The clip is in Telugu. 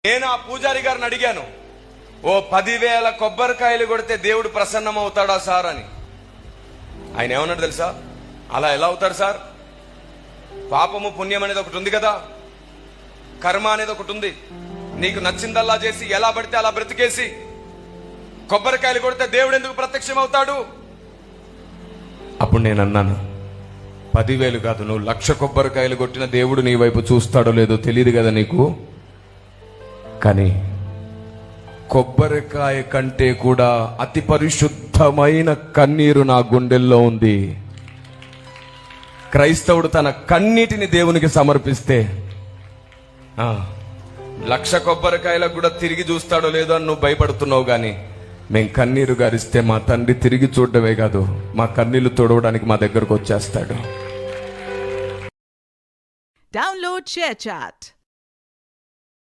నేను ఆ పూజారి గారిని అడిగాను, ఓ 10,000 కొబ్బరికాయలు కొడితే దేవుడు ప్రసన్నం అవుతాడా సార్ అని. ఆయన ఏమన్నాడు తెలుసా? అలా ఎలా అవుతాడు సార్? పాపము పుణ్యం అనేది ఒకటి ఉంది కదా, కర్మ అనేది ఒకటి ఉంది. నీకు నచ్చిందల్లా చేసి ఎలా పడితే అలా బ్రతికేసి కొబ్బరికాయలు కొడితే దేవుడు ఎందుకు ప్రత్యక్షం అవుతాడు? అప్పుడు నేను అన్నాను, 10,000 కాదు, నువ్వు 1,00,000 కొబ్బరికాయలు కొట్టిన దేవుడు నీ వైపు చూస్తాడో లేదో తెలియదు కదా నీకు. కానీ కొబ్బరికాయ కంటే కూడా అతి పరిశుద్ధమైన కన్నీరు నా గుండెల్లో ఉంది. క్రైస్తవుడు తన కన్నీటిని దేవునికి సమర్పిస్తే 1,00,000 కొబ్బరికాయలకు కూడా తిరిగి చూస్తాడో లేదో అని నువ్వు భయపడుతున్నావు. కానీ మేము కన్నీరు గారిస్తే మా తండ్రి తిరిగి చూడడమే కాదు, మా కన్నీళ్లు తొడవడానికి మా దగ్గరకు వచ్చేస్తాడు. Download ShareChat.